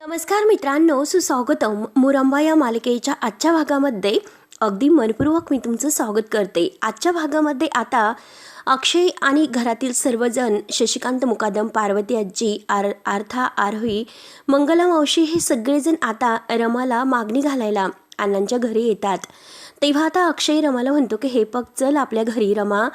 नमस्कार मित्रांनो, सुस्वागतम. मुरंबा या मालिकेच्या आजच्या भागामध्ये अगदी मनपूर्वक मी तुमचं स्वागत करते. आजच्या भागामध्ये आता अक्षय आणि घरातील सर्वजण, शशिकांत मुकादम, पार्वती आजी, आर्था, आरोही, मंगला मावशी हे सगळेजण आता रमाला मागणी घालायला अण्णांच्या घरी येतात. तेव्हा आता अक्षय रमाला म्हणतो की हे बघ, चल आपल्या घरी रमा,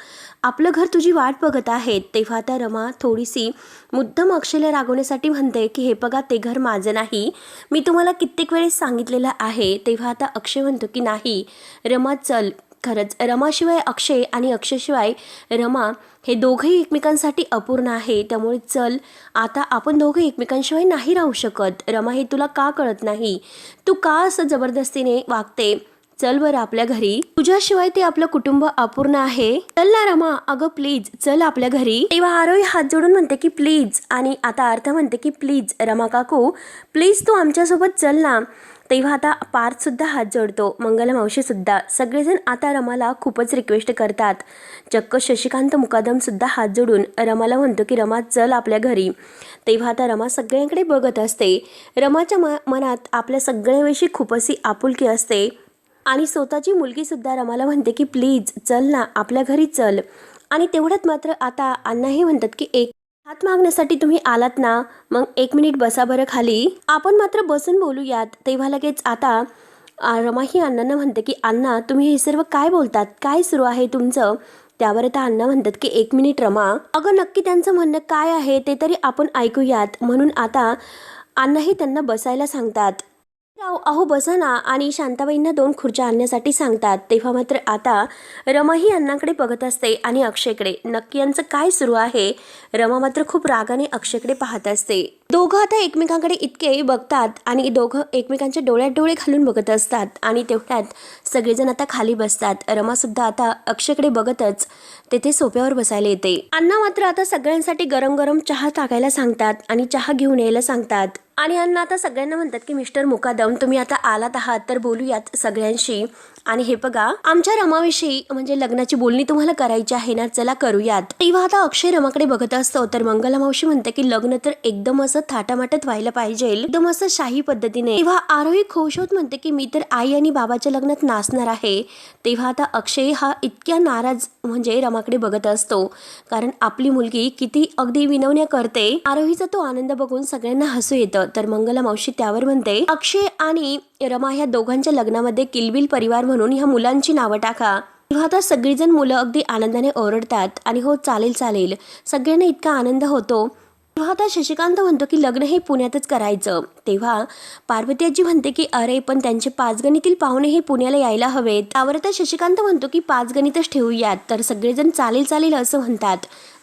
आपलं घर तुझी वाट बघत आहे. तेव्हा आता रमा थोडीशी मुद्दाम अक्षयला रागवण्यासाठी म्हणते की हे बघा, ते घर माझं नाही, मी तुम्हाला कित्येक वेळेस सांगितलेलं आहे. तेव्हा आता अक्षय म्हणतो की नाही रमा, चल. खरंच रमाशिवाय अक्षय आणि अक्षयशिवाय रमा हे दोघंही एकमेकांसाठी अपूर्ण आहे. त्यामुळे चल, आता आपण दोघं एकमेकांशिवाय नाही राहू शकत. रमा, हे तुला का कळत नाही? तू का असं जबरदस्तीने वागते? चल बरं आपल्या घरी, तुझ्याशिवाय ते आपलं कुटुंब अपूर्ण आहे. चल ना रमा, अगं प्लीज चल आपल्या घरी. तेव्हा आरोही हात जोडून म्हणते की प्लीज, आणि आता अर्थ म्हणते की प्लीज रमा काकू, प्लीज तू आमच्यासोबत चल ना. तेव्हा आता पार्थ सुद्धा हात जोडतो, मंगला मावशी सुद्धा. सगळेजण आता रमाला खूपच रिक्वेस्ट करतात. चक्क शशिकांत मुकादम सुद्धा हात जोडून रमाला म्हणतो की रमा चल आपल्या घरी. तेव्हा आता रमा सगळ्यांकडे बघत असते. रमाच्या मनात आपल्या सगळ्यांविषयी खूप अशी आपुलकी असते आणि स्वतःची मुलगी सुद्धा रमाला म्हणते की प्लीज चल ना आपल्या घरी चल. आणि तेवढ्यात मात्र आता अण्णाही म्हणतात की एक हात मागण्यासाठी तुम्ही आलात ना, मग 1 मिनिट बसा बरं खाली, आपण मात्र बसून बोलूयात. तेव्हा लगेच आता रमाही अण्णांना म्हणते की अण्णा, तुम्ही हे सर्व काय बोलतात, काय सुरू आहे तुमचं? त्यावर आता अण्णा म्हणतात की 1 मिनिट रमा, अगं नक्की त्यांचं म्हणणं काय आहे ते तरी आपण ऐकूयात. म्हणून आता अण्णाही त्यांना बसायला सांगतात. अहो बसा ना, आणि शांताबाईंना 2 खुर्च्या आणण्यासाठी सांगतात. तेव्हा मात्र आता रमाही अण्णांकडे बघत असते आणि अक्षयकडे. नक्की यांचं काय सुरू आहे? रमा मात्र खूप रागाने अक्षयकडे पाहत असते. दोघं आता एकमेकांकडे इतके बघतात आणि दोघं एकमेकांच्या डोळ्यात डोळे घालून बघत असतात. आणि तेवढ्यात सगळेजण आता खाली बसतात. रमा सुद्धा आता अक्षयकडे बघतच तेथे सोफ्यावर बसायला येते. अण्णा मात्र आता सगळ्यांसाठी गरम गरम चहा टाकायला सांगतात आणि चहा घेऊन यायला सांगतात. आणि अण्णा आता सगळ्यांना म्हणतात की मिस्टर मुकादम, तुम्ही आता आलात आहात तर बोलूयात सगळ्यांशी. आणि हे बघा, आमच्या रमाविषयी म्हणजे लग्नाची बोलणी तुम्हाला करायची आहे ना, चला करूयात. तेव्हा आता अक्षय रमाकडे बघत असतो तर मंगला मावशी म्हणते की लग्न तर एकदम असं थाटामाटात व्हायला पाहिजे, एकदम असं शाही पद्धतीने. तेव्हा आरोही खुश होत म्हणते की मी तर आई आणि बाबाच्या लग्नात नाचणार आहे. तेव्हा आता अक्षय हा इतक्या नाराज म्हणजे रमाकडे बघत असतो, कारण आपली मुलगी किती अगदी विनवण्या करते. आरोहीचा तो आनंद बघून सगळ्यांना हसू येतं. तर मंगला मावशी त्यावर म्हणते अक्षय आणि रमा ह्या दोघांच्या लग्नामध्ये किलबिल परिवार म्हणून ह्या मुलांची नावं टाका. तेव्हा आता सगळीजण मुलं अगदी आनंदाने ओरडतात आणि हो चालेल चालेल, सगळ्यांना इतका आनंद होतो. तेव्हा आता शशिकांत म्हणतो की लग्न हे पुण्यातच करायचं. तेव्हा पार्वती आजी म्हणते की अरे पण त्यांचे 5 गणितील पाहुणे हे पुण्याला यायला हवेत. त्यावर आता शशिकांत म्हणतो की 5 गणितच ठेवूयात. तर सगळेजण चालेल चालेल असं म्हणतात.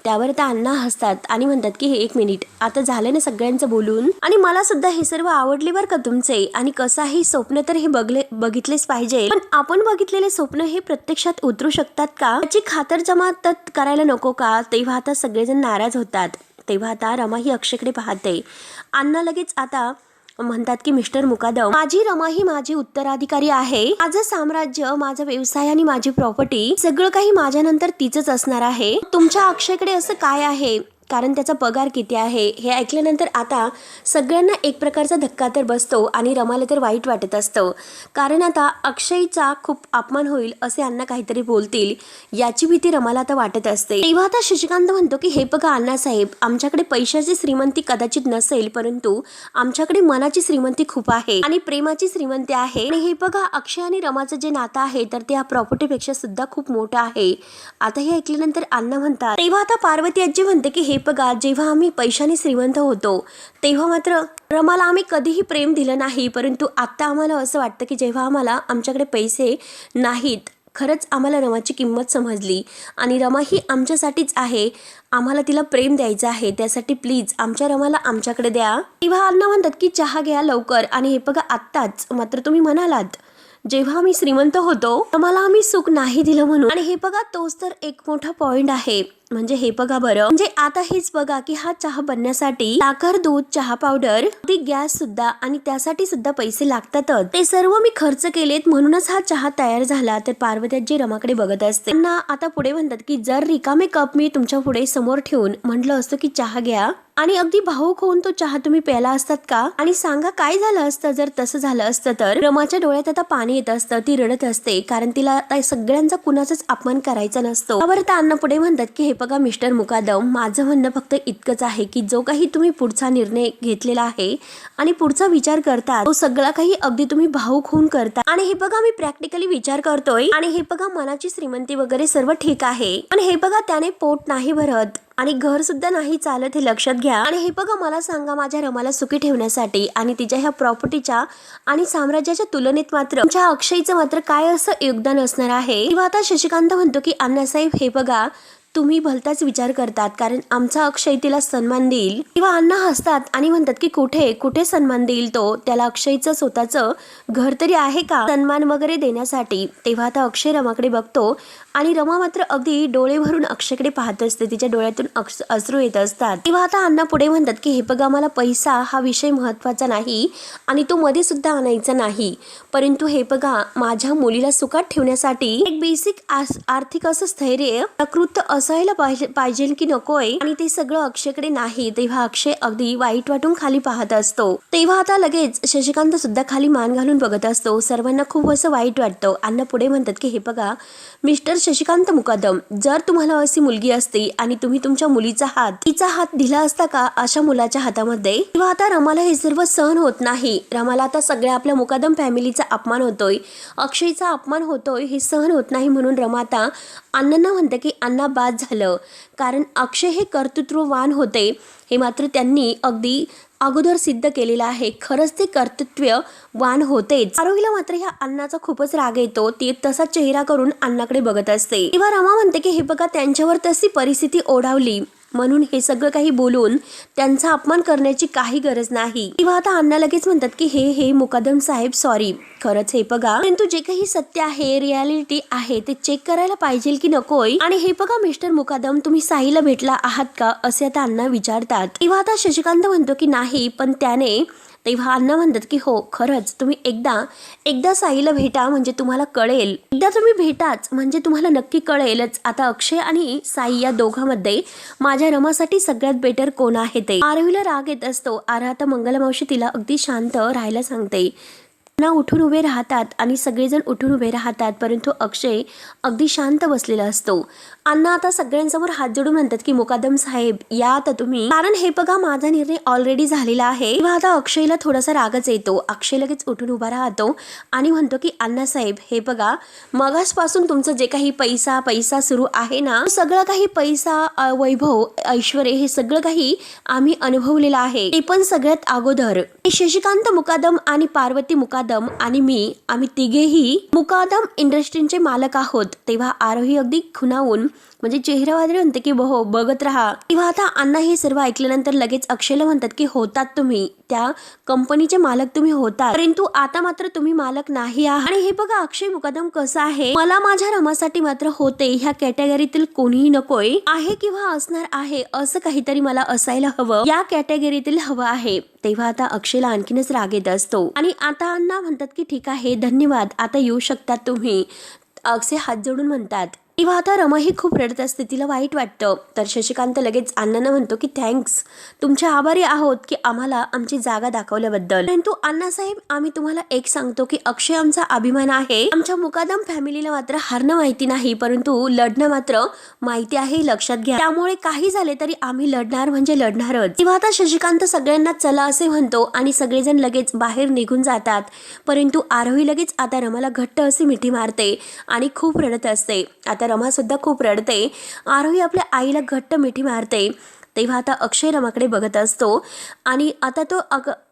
त्यावर आता अण्णा हसतात आणि म्हणतात की हे 1 मिनिट, आता झालं ना सगळ्यांचं बोलून, आणि मला सुद्धा हे सर्व आवडले बरं का तुमचे. आणि कसं आहे, स्वप्न तर हे बघितलेच पाहिजे, पण आपण बघितलेले स्वप्न हे प्रत्यक्षात उतरू शकतात का, त्याची खातर जमा करायला नको का? तेव्हा आता सगळेजण नाराज होतात. तेव्हा आता रमा ही अक्षयकडे पाहते. अण्णा लगेच आता म्हणतात की मिस्टर मुकादम, माझी रमा ही माझी उत्तराधिकारी आहे. माझं साम्राज्य, माझा व्यवसाय आणि माझी प्रॉपर्टी सगळं काही माझ्यानंतर तिचंच असणार आहे. तुमच्या अक्षयकडे असं काय आहे, कारण त्याचा पगार किती आहे? हे ऐकल्यानंतर आता सगळ्यांना एक प्रकारचा धक्का तर बसतो आणि रमाला तर वाईट वाटत असतं, कारण आता अक्षयचा खूप अपमान होईल असे अण्णा काहीतरी बोलतील याची भीती रमाला आता वाटत असते. तेव्हा आता शशिकांत म्हणतो की हे बघा अण्णासाहेब, आमच्याकडे पैशाची श्रीमंती कदाचित नसेल, परंतु आमच्याकडे मनाची श्रीमंती खूप आहे आणि प्रेमाची श्रीमंती आहे. आणि हे बघा, अक्षय आणि रमाचं जे नातं आहे तर ते या प्रॉपर्टीपेक्षा सुद्धा खूप मोठं आहे. आता हे ऐकल्यानंतर अण्णा म्हणतात. तेव्हा आता पार्वती आजी म्हणते की हे बघा, जेव्हा आम्ही पैशाने श्रीमंत होतो तेव्हा मात्र रमाला आम्ही कधीही प्रेम दिलं नाही, परंतु आता आम्हाला असं वाटतं की जेव्हा आम्हाला आमच्याकडे पैसे नाहीत, खरंच आम्हाला रमाची किंमत समजली आणि रमा ही आमच्यासाठीच आहे. आम्हाला तिला प्रेम द्यायचं आहे, त्यासाठी प्लीज आमच्या रमाला आमच्याकडे द्या. तेव्हा अण्णा म्हणतात की चहा घ्या लवकर. आणि हे बघा, आत्ताच मात्र तुम्ही म्हणालात जेव्हा आम्ही श्रीमंत होतो मला आम्ही सुख नाही दिलं म्हणून. आणि हे बघा, तोच तर एक मोठा पॉइंट आहे. म्हणजे हे बघा बरं, म्हणजे आता हेच बघा की हा चहा बनण्यासाठी साखर, दूध, चहा पावडर, ती गॅस सुद्धा, आणि त्यासाठी सुद्धा पैसे लागतातच. ते सर्व मी खर्च केलेत म्हणूनच हा चहा तयार झाला. तर पार्वती आजी रमाकडे बघत असते. त्यांना आता पुढे म्हणतात की जर रिकामे कप मी तुमच्या पुढे समोर ठेवून म्हटलं असतं की चहा घ्या आणि अगदी भावूक होऊन तो चहा तुम्ही प्याला असतात का? आणि सांगा काय झालं असतं जर तसं झालं असतं तर? रमाच्या डोळ्यात आता पाणी येत असतं, ती रडत असते कारण तिला आता सगळ्यांचा कुणाचाच अपमान करायचा नसतो. बरं अण्णा पुढे म्हणतात की हे बघा मिस्टर मुकादम, माझं म्हणणं फक्त इतकंच आहे की जो काही तुम्ही पुढचा निर्णय घेतलेला आहे आणि पुढचा विचार करता तो सगळा काही अगदी तुम्ही भावूक होऊन करता. आणि हे बघा मी प्रॅक्टिकली विचार करतोय आणि हे बघा मनाची श्रीमंती वगैरे सर्व ठीक आहे, पण हे बघा त्याने पोट नाही भरत आणि घर सुद्धा नाही चालत हे लक्षात घ्या. आणि हे बघा मला सांगा माझ्या रमाला सुखी ठेवण्यासाठी आणि तिच्या ह्या प्रॉपर्टीच्या आणि साम्राज्याच्या तुलनेत मात्र तुमच्या अक्षयचं मात्र काय असं योगदान असणार आहे? किंवा आता शशिकांत म्हणतो की अण्णासाहेब हे बघा तुम्ही भलताच विचार करतात कारण आमचा अक्षय तिला सन्मान देईल. किंवा अण्णा हसतात आणि म्हणतात की कुठे कुठे सन्मान देईल तो? त्याला अक्षयचं स्वतःचं घर तरी आहे का सन्मान वगैरे देण्यासाठी? तेव्हा आता अक्षय रमाकडे बघतो आणि रमा मात्र अगदी डोळे भरून अक्षयकडे पाहत असते, तिच्या डोळ्यातून अश्रू येत असतात. तेव्हा आता अण्णा पुढे म्हणतात की हे बघा मला पैसा हा विषय महत्वाचा नाही आणि तो मध्ये सुद्धा आणायचा नाही, परंतु हे बघा माझ्या मुलीला सुखात ठेवण्यासाठी एक बेसिक आर्थिक असं स्थैर्य प्रकृत असायला पाहिजे की नकोय, आणि ते सगळं अक्षयकडे नाही. तेव्हा अक्षय अगदी वाईट वाटून खाली पाहत असतो. तेव्हा आता लगेच शशिकांत सुद्धा खाली मान घालून बघत असतो. सर्वांना खूप असं वाईट वाटतं. अण्णा पुढे म्हणतात की हे बघा मिस्टर शशिकांत मुकादम, जर तुम्हाला अशी मुलगी असती आणि तुम्ही तुमच्या मुलीचा तिचा हात दिला असता का अशा मुलाच्या हातामध्ये? किंवा आता रमाला हे सर्व सहन होत नाही. रमाला आता सगळ्या आपल्या मुकादम फॅमिलीचा अपमान होतोय, अक्षयचा अपमान होतोय, हे सहन होत नाही. म्हणून रमा आता अण्णांना म्हणते की अण्णा बाद झालं, कारण अक्षय हे कर्तृत्ववान होते हे मात्र त्यांनी अगदी अगोदर सिद्ध केलेलं आहे. खरंच ते कर्तृत्ववान होतेच. आरोहीला मात्र ह्या अण्णाचा खूपच राग येतो. ती तसा चेहरा करून अण्णाकडे बघत असते. तेव्हा रमा म्हणते की हे बघा त्यांच्यावर तशी परिस्थिती ओढावली म्हणून हे सगळं काही बोलून त्यांचा अपमान करण्याची काही गरज नाही. तेव्हा आता अण्णा लगेच म्हणतात की हे मुकादम साहेब सॉरी, खरंच हे बघा परंतु जे काही सत्य आहे रियालिटी आहे ते चेक करायला पाहिजे की नकोय? आणि हे बघा मिस्टर मुकादम तुम्ही साईला भेटला आहात का असे आता अण्णा विचारतात. तेव्हा आता शशिकांत म्हणतो की नाही पण त्याने. तेव्हा अण्णा म्हणतात की हो खरंच तुम्ही एकदा साईला भेटा म्हणजे तुम्हाला कळेल, एकदा तुम्ही भेटाच म्हणजे तुम्हाला नक्की कळेलच. आता अक्षय आणि साई या दोघांमध्ये माझ्या रमासाठी सगळ्यात बेटर कोण आहे ते? आरोहीला राग येत असतो. आता मंगला मावशी तिला अगदी शांत राहायला सांगते. अण्णा उठून उभे राहतात आणि सगळेजण उठून उभे राहतात, परंतु अक्षय अगदी शांत बसलेला असतो. अण्णा आता सगळ्यांसमोर हात जोडून म्हणतात की मुकादम साहेब या आता तुम्ही, कारण हे बघा माझा निर्णय ऑलरेडी झालेला आहे. तेव्हा आता अक्षयला थोडासा रागच येतो. अक्षय लगेच उठून उभा राहतो आणि म्हणतो की अण्णा साहेब हे बघा मगासपासून तुमचं जे काही पैसा सुरू आहे ना, सगळं काही पैसा वैभव ऐश्वर्य हे सगळं काही आम्ही अनुभवलेलं आहे. ते पण सगळ्यात अगोदर शशिकांत मुकादम आणि पार्वती मुकादम आणि आम्ही तिघेही मुकादम इंडस्ट्रीचे मालक आहोत. तेव्हा आरोही अगदी खुणावून म्हणजे चेहऱ्यावर म्हणते की हो बघत राहा. तेव्हा आता अण्णा हे सर्व ऐकल्यानंतर लगेच अक्षयला म्हणतात की होतात तुम्ही त्या कंपनीचे मालक तुम्ही होतात, परंतु आता मात्र तुम्ही मालक नाही आहात. आणि हे बघा अक्षय मुकादम कसं आहे, मला माझ्या रमासाठी मात्र होते ह्या कॅटेगरीतील कोणीही नकोय आहे किंवा असणार आहे असं काहीतरी मला असायला हवं, या कॅटेगरीतील हवं आहे. तेव्हा आता अक्षयला आणखीनच राग येत असतो आणि आता अण्णा म्हणतात की ठीक आहे धन्यवाद, आता येऊ शकतात तुम्ही. अक्षय हात जोडून म्हणतात. तेव्हा आता रमा ही खूप रडत असते, तिला वाईट वाटतं. तर शशिकांत लगेच अण्णांना म्हणतो की थँक्स, तुमचे आभारी आहोत की आम्हाला आमची जागा दाखवल्याबद्दल. परंतु अण्णासाहेब आम्ही तुम्हाला एक सांगतो की अक्षय आमचा अभिमान आहे. आमच्या मुकादम फॅमिलीला मात्र हारणं माहिती नाही, परंतु लढणं मात्र माहिती आहे, लक्षात घ्या. त्यामुळे काही झाले तरी आम्ही लढणार म्हणजे लढणारच. तेव्हा आता शशिकांत सगळ्यांना चला असे म्हणतो आणि सगळेजण लगेच बाहेर निघून जातात. परंतु आरोही लगेच आता रमाला घट्ट अशी मिठी मारते आणि खूप रडत असते. आता रमा सुद्धा खूप रडते. आरोही आपल्या आईला घट्ट मिठी मारते. तेव्हा आता अक्षय रमाकडे बघत असतो आणि आता तो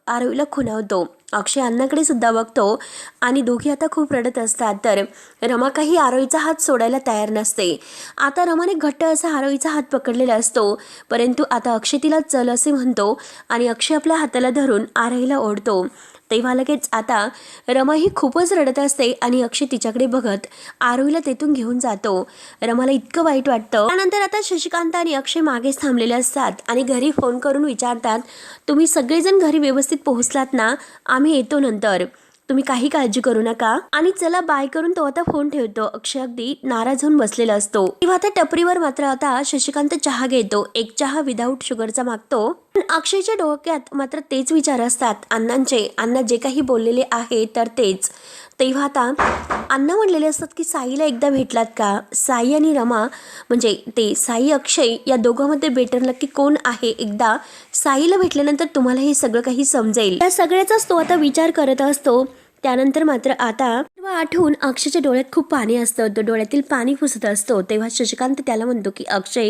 आरोहीला खुणावतो. अक्षय अण्णाकडे सुद्धा बघतो आणि दोघी आता खूप रडत असतात. तर रमा काही आरोहीचा हात सोडायला तयार नसते. आता रमाने घट्ट असा आरोहीचा हात पकडलेला असतो, परंतु आता अक्षय तिला चल असे म्हणतो आणि अक्षय आपल्या हाताला धरून आरोहीला ओढतो. तेव्हा लगेच आता रमा ही खूपच रडत असते आणि अक्षय तिच्याकडे बघत आरोहीला तेथून घेऊन जातो. रमाला इतकं वाईट वाटतं. त्यानंतर आता शशिकांत आणि अक्षय मागेच थांबलेले असतात आणि घरी फोन करून विचारतात तुम्ही सगळेजण घरी व्यवस्थित पोहोचलात ना, आम्ही येतो नंतर. तुम्ही काही काळजी करू नका आणि चला बाय करून तो आता फोन ठेवतो. अक्षय अगदी नाराज होऊन बसलेला असतो. तेव्हा आता टपरीवर मात्र आता शशिकांत चहा घेतो. एक चहा विदाऊट शुगरचा मागतो. पण अक्षयच्या डोक्यात मात्र तेच विचार असतात अण्णांचे. अण्णा जे काही बोललेले आहे तर तेच. तेव्हा आता अण्णा म्हणलेले असतात की साईला एकदा भेटलात का? साई आणि रमा म्हणजे ते साई अक्षय या दोघांमध्ये बेटर नक्की कोण आहे? एकदा साईला भेटल्यानंतर तुम्हाला हे सगळं काही समजेल. या सगळ्याचाच तो आता विचार करत असतो. त्यानंतर मात्र आता आठवून अक्षयच्या डोळ्यात खूप पाणी असतं. तो डोळ्यातील पाणी पुसत असतो. तेव्हा शशिकांत त्याला म्हणतो की अक्षय,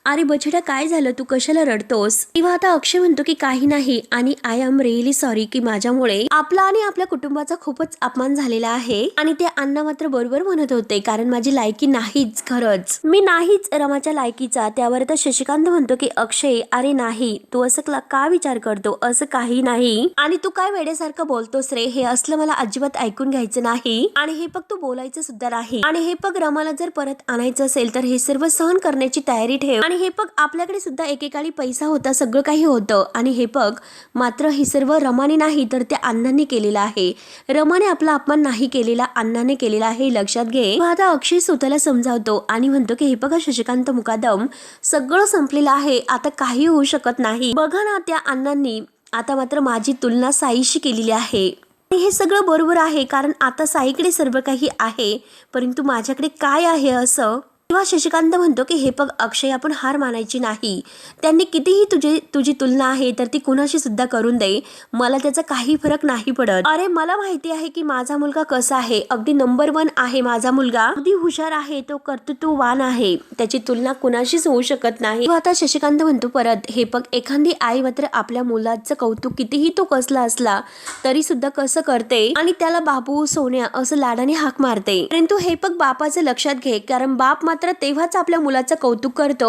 अरे बछड्या काय झालं, तू कशाला रडतोस? तेव्हा आता अक्षय म्हणतो की काही नाही आणि आय एम रिअली सॉरी की माझ्यामुळे आपला आणि आपल्या कुटुंबाचा खूपच अपमान झालेला आहे. आणि ते अण्णा मात्र बरोबर म्हणत होते कारण माझी लायकी नाहीच, खरंच मी नाहीच रमाच्या लायकीचा. त्यावर आता शशिकांत म्हणतो की अक्षय अरे नाही, तू असं का विचार करतो? असं काही नाही आणि तू काय वेड्यासारखं बोलतोस रे? हे असलं मला अजिबात ऐकून घ्यायचं नाही आणि हे पग तू बोलायचं सुद्धा नाही. आणि हे पग रमाला जर परत आणायचं असेल तर हे सर्व सहन करण्याची तयारी ठेव. आणि हे पग आपल्याकडे सुद्धा एकेकाळी पैसा होता, सगळं काही होतं. आणि हे पग मात्र हे सर्व रमाने नाही तर त्या अण्णांनी केलेलं आहे. रमाने आपला अपमान नाही केलेला, अण्णाने केलेला आहे, लक्षात घे. आता अक्षय स्वतःला समजावतो आणि म्हणतो की हे बघा शशिकांत मुकादम, सगळं संपलेलं आहे, आता काही होऊ शकत नाही. बघा ना, त्या अण्णांनी आता मात्र माझी तुलना साईशी केलेली आहे. हे सगळं बरोबर आहे कारण आता साईकडे सर्व काही आहे, परंतु माझ्याकडे काय आहे असं? तेव्हा शशिकांत म्हणतो की हे बघ अक्षय, आपण हार मानायची नाही. त्यांनी कितीही तुझी तुलना आहे तर ती कुणाशी सुद्धा करून दे, मला त्याचा काही फरक नाही पडत. अरे मला माहिती आहे की माझा मुलगा कसा आहे, अगदी नंबर 1 आहे माझा मुलगा, अगदी हुशार आहे, तो कर्तृत्ववान आहे, त्याची तुलना कुणाशीच होऊ शकत नाही. आता शशिकांत म्हणतो परत, हे बघ एखादी आई मात्र आपल्या मुलाचं कौतुक कितीही तो कसला असला तरी सुद्धा कसं करते आणि त्याला बाबू, सोन्या असं लाडाने हाक मारते. परंतु हे बघ बापाचं लक्षात घे, कारण बाप मात्र तेव्हाच आपल्या मुलाचं कौतुक करतो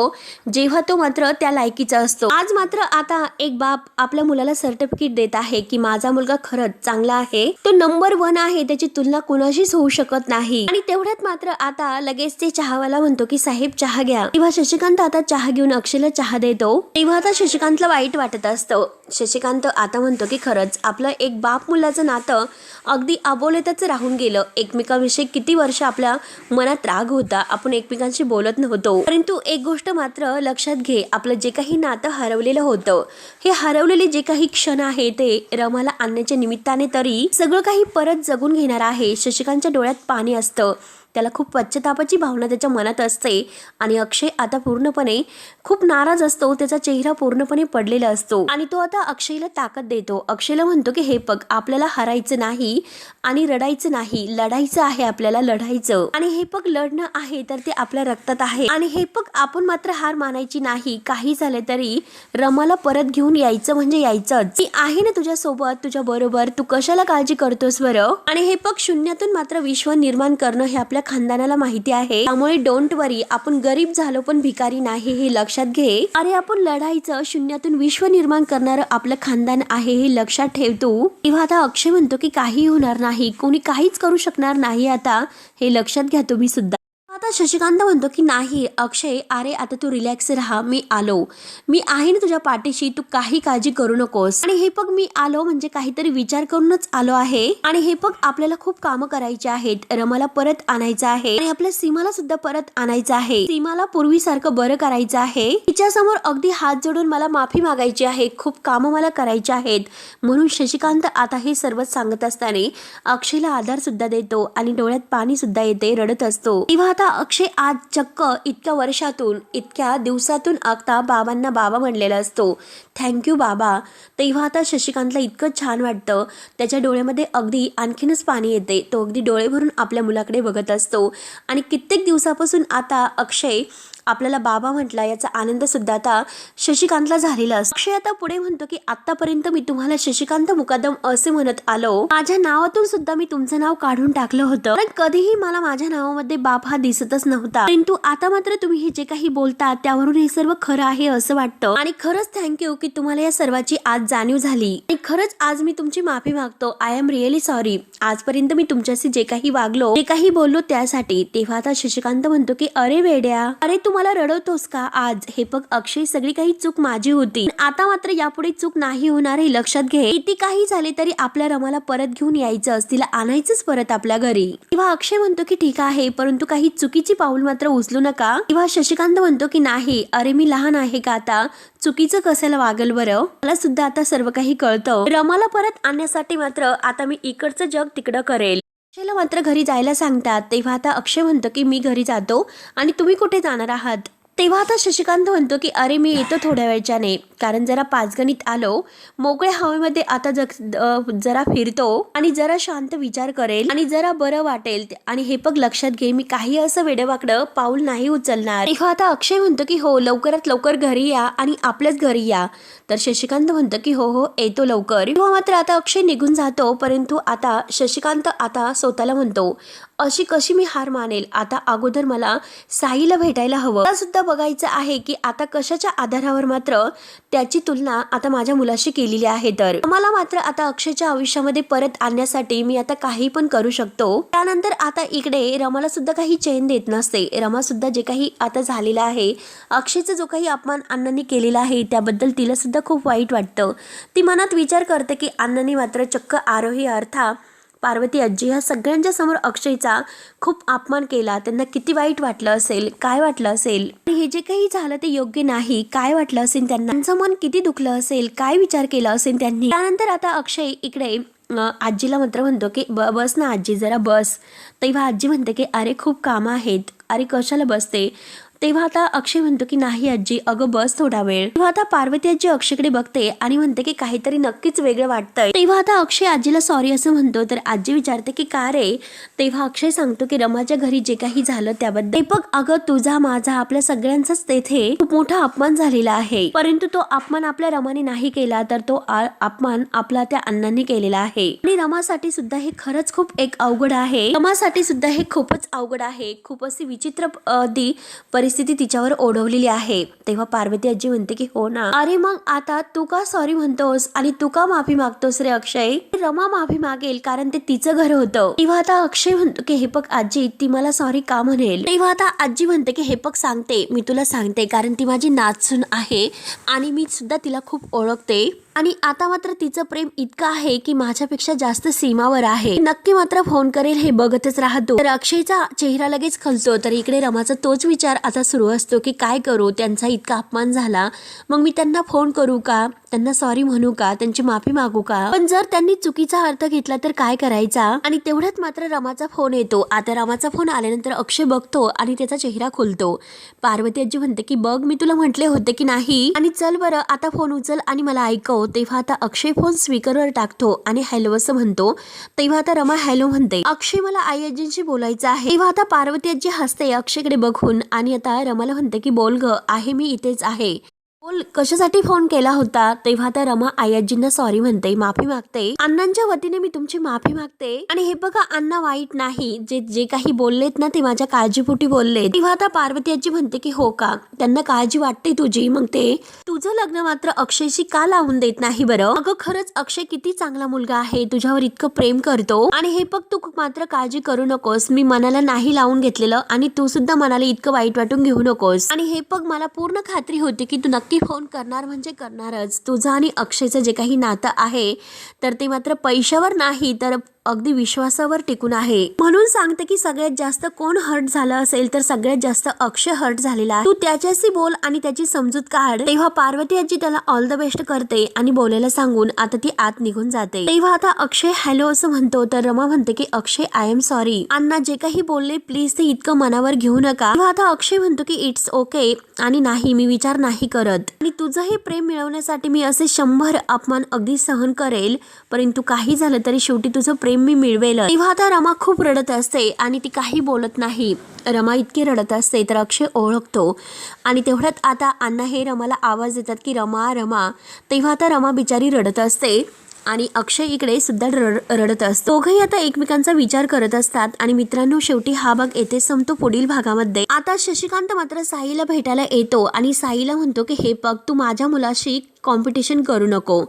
जेव्हा तो मात्र त्या लायकीचा असतो. आज मात्र आता एक बाप आपल्या मुलाला सर्टिफिकेट देत आहे की माझा मुलगा खरंच चांगला आहे, तो नंबर 1 आहे, त्याची तुलना कुणाशीच होऊ शकत नाही. आणि तेवढ्यात मात्र आता लगेच ते चहावाला म्हणतो की साहेब चहा घ्या. तेव्हा शशिकांत आता चहा घेऊन अक्षयला चहा देतो. तेव्हा आता शशिकांतला वाईट वाटत असतं. शशिकांत आता म्हणतो की खरंच आपलं एक बाप मुलाचं नातं अगदी अबोलेतच राहून गेलं. एकमेकांविषयी किती वर्ष आपल्या मनात राग होता, आपण एकमेकांशी बोलत नव्हतो. परंतु एक गोष्ट मात्र लक्षात घे, आपलं जे काही नातं हरवलेलं होतं, हे हरवलेले जे काही क्षण आहे ते रमाला आणण्याच्या निमित्ताने तरी सगळं काही परत जगून घेणार आहे. शशिकांतच्या डोळ्यात पाणी असतं. त्याला खूप पश्चातापाची भावना त्याच्या मनात असते आणि अक्षय आता पूर्णपणे खूप नाराज असतो. त्याचा चेहरा पूर्णपणे पडलेला असतो आणि तो आता अक्षयला ताकद देतो. अक्षयला म्हणतो की हे बघ, आपल्याला हरायचं नाही आणि रडायचं नाही, लढायचं आहे, आपल्याला लढायचं. आणि हे बघ लढणं आहे तर ते आपल्या रक्तात आहे. आणि हे बघ आपण मात्र हार मानायची नाही. काही झालं तरी रमाला परत घेऊन यायचं म्हणजे यायचंच. ती आहे ना तुझ्या सोबत, तुझ्या बरोबर, तू कशाला काळजी करतोस बरं? आणि हे बघ शून्यातून मात्र विश्व निर्माण करणं हे आपल्या खानदानाला माहिती आहे. त्यामुळे डोंट वरी, आपण गरीब झालो पण भिकारी नाही, हे लक्षात घे. अरे आपण लढायचं, शून्यातून विश्व निर्माण करणारं आपलं खानदान आहे, हे लक्षात ठेव तू. तेव्हा आता अक्षय म्हणतो की काही होणार नाही, कोणी काहीच करू शकणार नाही आता, हे लक्षात घ्या तुम्ही सुद्धा. आता शशिकांत म्हणतो की नाही अक्षय, अरे आता तू रिलॅक्स राहा, मी आलो, मी आहे ना तुझ्या पाठीशी, तू काही काळजी करू नकोस. आणि हे बघ मी आलो म्हणजे काहीतरी विचार करूनच आलो आहे. आणि हे बघ आपल्याला खूप कामं करायची आहेत, रमाला परत आणायचं आहे आणि आपल्या सीमाला सुद्धा परत आणायचं आहे. सीमाला पूर्वीसारखं बरं करायचं आहे. तिच्या समोर अगदी हात जोडून मला माफी मागायची आहे, खूप कामं मला करायची आहेत. म्हणून शशिकांत आता हे सर्व सांगत असताना अक्षयला आधार सुद्धा देतो आणि डोळ्यात पाणी सुद्धा येते, रडत असतो. तेव्हा आता अक्षय आज चक्क इतक्या वर्षातून, इतक्या दिवसातून आता बाबांना बाबा म्हणलेला असतो, थँक्यू बाबा. तेव्हा आता शशिकांतला इतकं छान वाटतं, त्याच्या डोळ्यामध्ये अगदी आणखीनच पाणी येते. तो अगदी डोळे भरून आपल्या मुलाकडे बघत असतो आणि कित्येक दिवसापासून आता अक्षय आपल्याला बाबा म्हटला याचा आनंद सुद्धा आता शशिकांतला झालेला असतो. अक्षय आता पुढे म्हणतो की आतापर्यंत मी तुम्हाला शशिकांत मुकादम असे म्हणत आलो, माझ्या नावातून सुद्धा मी तुमचं नाव काढून टाकलं होतं, पण कधीही मला माझ्या नावामध्ये बाप हा दिसतच नव्हता. परंतु आता मात्र तुम्ही हे जे काही बोलता त्यावरून हे सर्व खरं आहे असं वाटतं. आणि खरंच थँक्यू की तुम्हाला या सर्वाची आज जाणीव झाली आणि खरंच आज मी तुमची माफी मागतो. आय एम रिअली सॉरी, आजपर्यंत मी तुमच्याशी जे काही वागलो, जे काही बोललो त्यासाठी. तेव्हा आता शशिकांत म्हणतो की अरे वेड्या, अरे तू तू मला रडवतोस का आज? हे बघ अक्षय, सगळी काही चूक माझी होती, आता मात्र यापुढे चूक नाही होणार हे लक्षात घे. किती काही झाले तरी आपल्या रमाला परत घेऊन यायचं, तिला आणायचंच परत आपल्या घरी. तेव्हा अक्षय म्हणतो की ठीक आहे, परंतु काही चुकीची पाऊल मात्र उचलू नका. तेव्हा शशिकांत म्हणतो की नाही, अरे मी लहान आहे का आता, चुकीचं कशाला वागल बरं, मला सुद्धा आता सर्व काही कळतं. रमाला परत आणण्यासाठी मात्र आता मी इकडचं जग तिकडं करेल. अक्षयला मात्र घरी जायला सांगतात. तेव्हा आता अक्षय म्हणतो की मी घरी जातो आणि तुम्ही कुठे जाणार आहात? तेव्हा आता शशिकांत म्हणतो की अरे मी येतो थोड्या वेळच्याने, कारण जरा पाचगणित आलो, मोकळ्या हवेमध्ये आता जरा फिरतो आणि जरा शांत विचार करेल आणि जरा बरं वाटेल. आणि हे पण लक्षात घे, मी काही असं वेडेवाकडं पाऊल नाही उचलणार. तेव्हा आता अक्षय म्हणतो की हो, लवकरात लवकर घरी या आणि आपल्याच घरी या. तर शशिकांत म्हणतो की हो हो येतो लवकर. तेव्हा मात्र आता अक्षय निघून जातो, परंतु आता शशिकांत आता स्वतःला म्हणतो अशी कशी मी हार मानेल, आता अगोदर मला साईला भेटायला हवं. मला सुद्धा बघायचं आहे की आता कशाच्या आधारावर मात्र त्याची तुलना आता माझ्या मुलाशी केलेली आहे. तर मला मात्र आता अक्षयच्या आयुष्यामध्ये परत आणण्यासाठी मी आता काही पण करू शकतो. त्यानंतर आता इकडे रमाला सुद्धा काही चैन देत नसते. रमा सुद्धा जे काही आता झालेलं आहे, अक्षयचा जो काही अपमान अण्णांनी केलेला आहे त्याबद्दल तिला सुद्धा खूप वाईट वाटतं. ती मनात विचार करते की अण्णांनी मात्र चक्क आरोही अर्था पार्वती आजी ह्या सगळ्यांच्या समोर अक्षयचा खूप अपमान केला. त्यांना किती वाईट वाटलं असेल, काय वाटलं असेल, हे जे काही झालं ते योग्य नाही, काय वाटलं असेल त्यांना, त्यांचं मन किती दुखलं असेल, काय विचार केला असेल त्यांनी. त्यानंतर आता अक्षय इकडे आजीला मात्र म्हणतो की बस ना आजी, जरा बस. तेव्हा आजी म्हणते की अरे खूप कामं आहेत, अरे कशाला बसते. तेव्हा आता अक्षय म्हणतो की नाही आजी, अगं बस थोडा वेळ. तेव्हा आता पार्वती आजी अक्षयकडे बघते आणि म्हणते की काहीतरी नक्कीच वेगळं वाटतंय. तेव्हा आता अक्षय आजीला सॉरी असं म्हणतो, तर आजी विचारते की का रे. तेव्हा अक्षय सांगतो की रमाच्या घरी जे काही झालं त्याबद्दल. ते बघ अगं, तुझा माझा आपल्या सगळ्यांचाच तेथे खूप मोठा अपमान झालेला आहे, परंतु तो अपमान आपल्या रमाने नाही केला, तर तो अपमान आपला त्या अण्णांनी केलेला आहे. आणि रमासाठी सुद्धा हे खरंच खूप एक अवघड आहे. रमासाठी सुद्धा हे खूपच अवघड आहे. खूप अशी विचित्र परिस्थिती तिच्यावर ओढवलेली आहे. तेव्हा पार्वती आजी म्हणते की हो ना, अरे मग आता तू का सॉरी म्हणतोस आणि तू का माफी मागतोस रे अक्षय. रमा माफी मागेल कारण ते तिचं घर होतं. तेव्हा आता अक्षय म्हणतो की हे बघ आजी, ती मला सॉरी का म्हणेल. तेव्हा आता आजी म्हणते की हे बघ सांगते, मी तुला सांगते, कारण ती माझी नातसून आहे आणि मी सुद्धा तिला खूप ओळखते आणि आता मात्र तिचं प्रेम इतकं आहे की माझ्यापेक्षा जास्त सीमावर आहे. नक्की मात्र फोन करेल, हे बघतच राहतो. तर अक्षयचा चेहरा लगेच खलतो. तर इकडे रमाचा तोच विचार आता सुरू असतो की काय करू, त्यांचा इतका अपमान झाला, मग मी त्यांना फोन करू का, त्यांना सॉरी म्हणू का, त्यांची माफी मागू का. पण जर त्यांनी चुकीचा अर्थ घेतला तर काय करायचा. आणि तेवढ्यात मात्र रमाचा फोन येतो. आता रमाचा फोन आल्यानंतर अक्षय बघतो आणि त्याचा चेहरा खुलतो. पार्वती आजी म्हणते की बघ, मी तुला म्हटले होते की नाही, आणि चल बरं आता फोन उचल आणि मला ऐकव. तेव्हा आता अक्षय फोन स्पीकरवर टाकतो आणि हॅलो असं म्हणतो. तेव्हा आता रमा हॅलो म्हणते. अक्षय, मला आई आजींशी बोलायचं आहे. तेव्हा आता पार्वती आजी हसते अक्षयकडे बघून आणि आता रमाला म्हणते की बोल ग, आहे मी इथेच आहे, बोल कशासाठी फोन केला होता. तेव्हा आता रमा आई आजींना सॉरी म्हणते, माफी मागते. अण्णांच्या वतीने मी तुमची माफी मागते आणि हे बघा अण्णा वाईट नाही, जे काही बोललेत ना ते माझ्या काळजीपोटी बोलले. तेव्हा आता पार्वती आजी म्हणते की हो का, त्यांना काळजी वाटते तुझी, मग ते तुझं लग्न मात्र अक्षयशी का लावून देत नाही बरं. अगं खरंच अक्षय किती चांगला मुलगा आहे, तुझ्यावर इतकं प्रेम करतो आणि हे बघ तू मात्र काळजी करू नकोस, मी मनाला नाही लावून घेतलेलं आणि तू सुद्धा मनाला इतकं वाईट वाटून घेऊ नकोस. आणि हे बघ मला पूर्ण खात्री होती की तू नक्की फोन करणार म्हणजे करणारच. तुझं आणि अक्षयचं जे काही नातं आहे तर ते मात्र पैशावर नाही तर अगदी विश्वासावर टिकून आहे. म्हणून सांगते की सगळ्यात जास्त कोण हर्ट झालं असेल तर सगळ्यात जास्त अक्षय हर्ट झालेला आहे. तू त्याच्याशी बोल आणि त्याची समजूत काढ. तेव्हा पार्वती आजी त्याला ऑल द बेस्ट करते आणि बोलायला सांगून आता ती आत निघून जाते. तेव्हा आता अक्षय हॅलो असं म्हणतो. तर रमा म्हणते की अक्षय आय एम सॉरी, अण्णा जे काही बोलले प्लीज ते इतकं मनावर घेऊ नका. तेव्हा आता अक्षय म्हणतो की इट्स ओके आणि नाही, मी विचार नाही करत आणि तुझं हे प्रेम मिळवण्यासाठी मी असे 100 अपमान अगदी सहन करेल, परंतु काही झालं तरी शेवटी तुझं प्रेम मी मिळवेल. तेव्हा आता रमा खूप रडत असते आणि ती काही बोलत नाही. रमा इतकी रडत असते तर अक्षय ओळखतो आणि तेवढ्यात आता अण्णा हे रमाला आवाज देतात की रमा रमा. तेव्हा आता रमा बिचारी रडत असते आणि अक्षय इकडे सुद्धा रडत असतो. दोघंही आता एकमेकांचा विचार करत असतात. आणि मित्रांनो, शेवटी हा भाग येथे संपतो. पुढील भागामध्ये आता शशिकांत मात्र साईला भेटायला येतो आणि साईला म्हणतो की हे बघ, तू माझ्या मुलाशी कॉम्पिटिशन करू नको.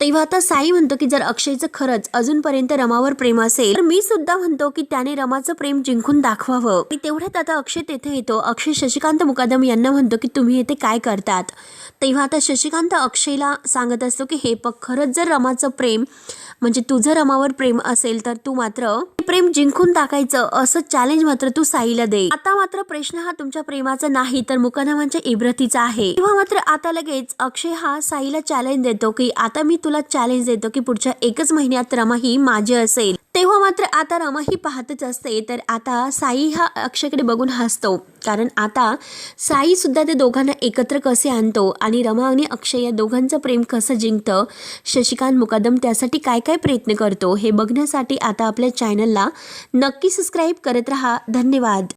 तेव्हा आता साई म्हणतो की जर अक्षयचं खरंच अजूनपर्यंत रमावर प्रेम असेल तर मी सुद्धा म्हणतो की त्याने रमाचं प्रेम जिंकून दाखवावं. आणि तेवढ्यात आता अक्षय तेथे येतो. अक्षय शशिकांत मुकादम यांना म्हणतो की तुम्ही येथे काय करतात. तेव्हा आता शशिकांत अक्षयला सांगत असतो की हे बघ, खरंच जर रमाचं प्रेम म्हणजे तुझं रमावर प्रेम असेल तर तू मात्र प्रेम जिंकून टाकायचं असं चॅलेंज मात्र तू साईला दे. आता मात्र प्रश्न हा तुमच्या प्रेमाचा नाही तर मुकादमांच्या इब्रतीचा आहे. तेव्हा मात्र आता लगेच अक्षय हा साईला चॅलेंज देतो की आता मी तुला चॅलेंज देतो की पुढच्या 1 महिन्यात रमा ही माझी असेल. तेव्हा मात्र आता रमा ही पाहतच असते. तर आता साई हा अक्षयकडे बघून हसतो, कारण आता साई सुद्धा ते दोघांना एकत्र कसे आणतो आणि रमा आणि अक्षय या दोघांचं प्रेम कसं जिंकतं, शशिकांत मुकादम त्यासाठी काय काय प्रयत्न करतो हे बघण्यासाठी आता आपल्या चॅनलला नक्की सबस्क्राईब करत राहा. धन्यवाद.